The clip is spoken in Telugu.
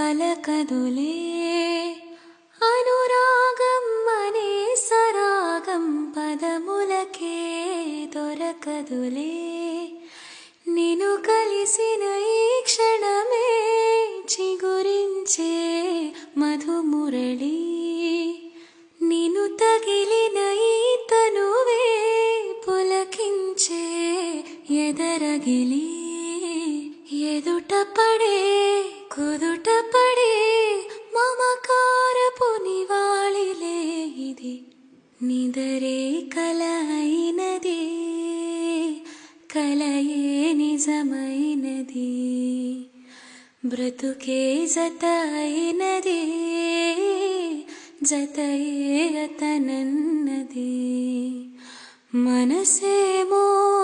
పలకదులే అనురాగం అనే సరాగం పదములకే దొరకదులే నిన్ను కలిసిన ఈ క్షణమే చిగురించే మధుమురళి నిన్ను తగిలిన ఈ తనువే పులకించే ఎదరగిలి ఎదుట పడే కుదుట పడే మమకారపు నివాళిలే ఇది నిదరే కల అయినది కలయే నిజమైనది బ్రతుకే జత అయినది జతయే అతనన్నది మనసేమో